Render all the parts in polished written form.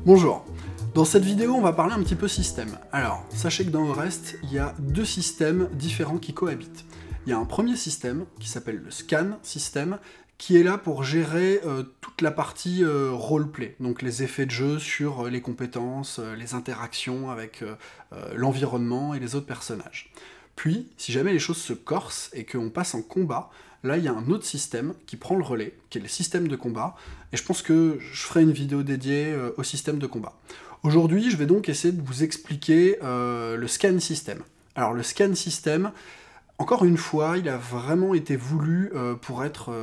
Bonjour, dans cette vidéo on va parler un petit peu système. Alors, sachez que dans Orest, il y a deux systèmes différents qui cohabitent. Il y a un premier système qui s'appelle le scan système, qui est là pour gérer toute la partie roleplay, donc les effets de jeu sur les compétences, les interactions avec l'environnement et les autres personnages. Puis, si jamais les choses se corsent et qu'on passe en combat, là il y a un autre système qui prend le relais, qui est le système de combat, et je pense que je ferai une vidéo dédiée au système de combat. Aujourd'hui, je vais donc essayer de vous expliquer le scan système. Alors le scan système, encore une fois, il a vraiment été voulu pour être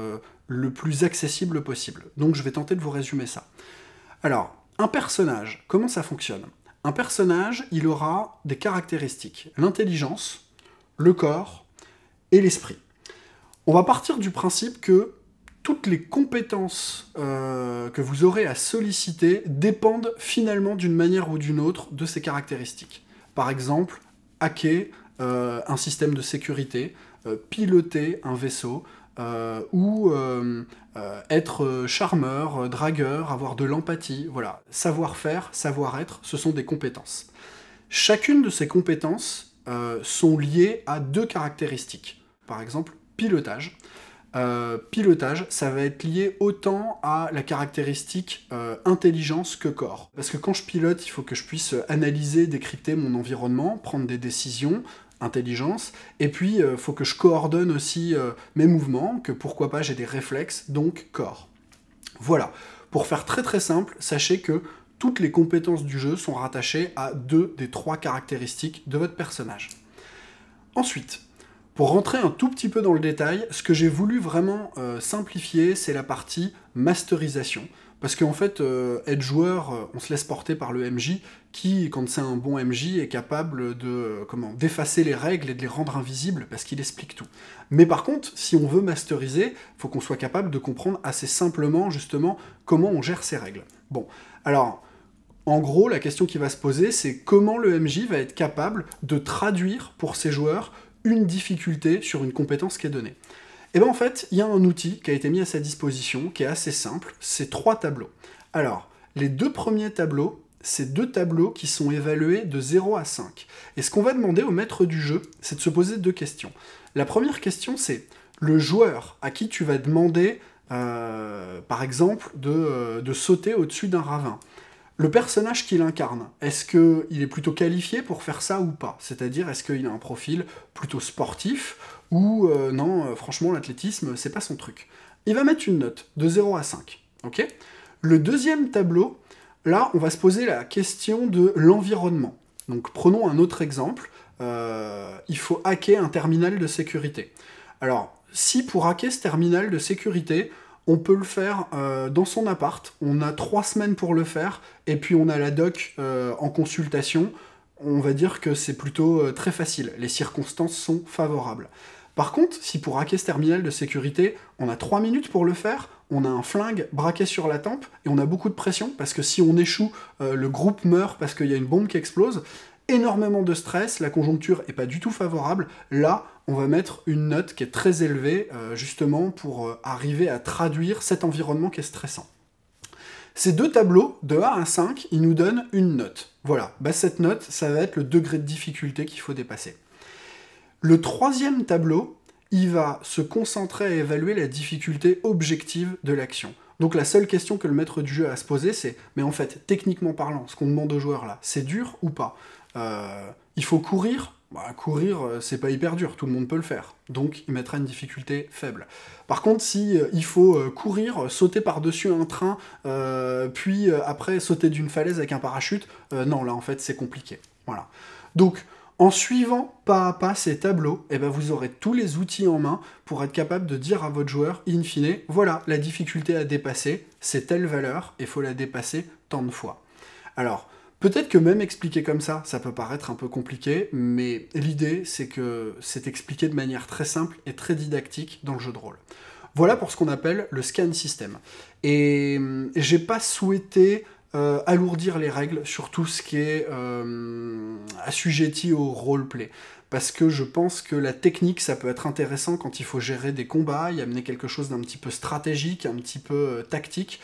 le plus accessible possible. Donc je vais tenter de vous résumer ça. Alors, un personnage, comment ça fonctionne? Un personnage, il aura des caractéristiques. L'intelligence, le corps et l'esprit. On va partir du principe que toutes les compétences que vous aurez à solliciter dépendent finalement d'une manière ou d'une autre de ces caractéristiques. Par exemple, hacker un système de sécurité, piloter un vaisseau, ou être charmeur, dragueur, avoir de l'empathie, voilà. Savoir-faire, savoir-être, ce sont des compétences. Chacune de ces compétences sont liées à deux caractéristiques. Par exemple, pilotage. Pilotage, ça va être lié autant à la caractéristique intelligence que corps. Parce que quand je pilote, il faut que je puisse analyser, décrypter mon environnement, prendre des décisions, intelligence, et puis il faut que je coordonne aussi mes mouvements, que pourquoi pas j'ai des réflexes, donc corps. Voilà, pour faire très très simple, sachez que toutes les compétences du jeu sont rattachées à deux des trois caractéristiques de votre personnage. Ensuite, pour rentrer un tout petit peu dans le détail, ce que j'ai voulu vraiment simplifier, c'est la partie masterisation. Parce qu'en fait, être joueur, on se laisse porter par le MJ, qui, quand c'est un bon MJ, est capable de d'effacer les règles et de les rendre invisibles, parce qu'il explique tout. Mais par contre, si on veut masteriser, il faut qu'on soit capable de comprendre assez simplement, justement, comment on gère ces règles. Bon, alors, en gros, la question qui va se poser, c'est comment le MJ va être capable de traduire pour ses joueurs une difficulté sur une compétence qui est donnée. Et bien en fait, il y a un outil qui a été mis à sa disposition, qui est assez simple, c'est 3 tableaux. Alors, les deux premiers tableaux, c'est 2 tableaux qui sont évalués de 0 à 5. Et ce qu'on va demander au maître du jeu, c'est de se poser 2 questions. La première question, c'est le joueur à qui tu vas demander, par exemple, de sauter au-dessus d'un ravin. Le personnage qu'il incarne, est-ce qu'il est plutôt qualifié pour faire ça ou pas? C'est-à-dire, est-ce qu'il a un profil plutôt sportif ou non, franchement, l'athlétisme, c'est pas son truc. Il va mettre une note de 0 à 5. Okay, le deuxième tableau, là, on va se poser la question de l'environnement. Donc, prenons un autre exemple. Il faut hacker un terminal de sécurité. Alors, si pour hacker ce terminal de sécurité, on peut le faire dans son appart, on a 3 semaines pour le faire, et puis on a la doc en consultation, on va dire que c'est plutôt très facile, les circonstances sont favorables. Par contre, si pour hacker ce terminal de sécurité, on a 3 minutes pour le faire, on a un flingue braqué sur la tempe, et on a beaucoup de pression, parce que si on échoue, le groupe meurt parce qu'il y a une bombe qui explose, énormément de stress, la conjoncture n'est pas du tout favorable, là, on va mettre une note qui est très élevée, justement pour arriver à traduire cet environnement qui est stressant. Ces 2 tableaux, de 1 à 5, ils nous donnent une note. Voilà, bah cette note, ça va être le degré de difficulté qu'il faut dépasser. Le 3e tableau, il va se concentrer à évaluer la difficulté objective de l'action. Donc la seule question que le maître du jeu a à se poser, c'est « mais en fait, techniquement parlant, ce qu'on demande aux joueurs là, c'est dur ou pas il faut courir ?» Bah, courir, c'est pas hyper dur, tout le monde peut le faire. Donc, il mettra une difficulté faible. Par contre, si il faut courir, sauter par-dessus un train, puis après sauter d'une falaise avec un parachute, non, là, en fait, c'est compliqué. Voilà. Donc, en suivant pas à pas ces tableaux, eh ben, vous aurez tous les outils en main pour être capable de dire à votre joueur, in fine, voilà, la difficulté à dépasser, c'est telle valeur, et il faut la dépasser tant de fois. Alors, peut-être que même expliquer comme ça peut paraître un peu compliqué, mais l'idée, c'est que c'est expliqué de manière très simple et très didactique dans le jeu de rôle. Voilà pour ce qu'on appelle le scan system. Et j'ai pas souhaité alourdir les règles sur tout ce qui est assujetti au roleplay. Parce que je pense que la technique, ça peut être intéressant quand il faut gérer des combats, y amener quelque chose d'un petit peu stratégique, un petit peu tactique.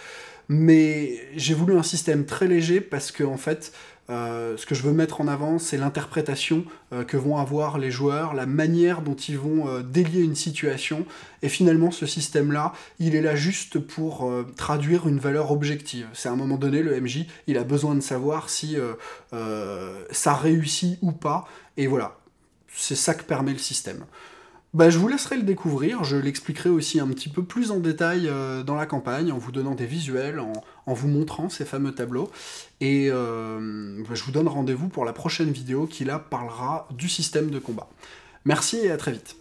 mais j'ai voulu un système très léger parce que, en fait, ce que je veux mettre en avant, c'est l'interprétation que vont avoir les joueurs, la manière dont ils vont délier une situation, et finalement ce système-là, il est là juste pour traduire une valeur objective. C'est à un moment donné, le MJ, il a besoin de savoir si ça réussit ou pas, et voilà, c'est ça que permet le système. Bah, je vous laisserai le découvrir, je l'expliquerai aussi un petit peu plus en détail dans la campagne, en vous donnant des visuels, en vous montrant ces fameux tableaux, et bah, je vous donne rendez-vous pour la prochaine vidéo qui là parlera du système de combat. Merci et à très vite.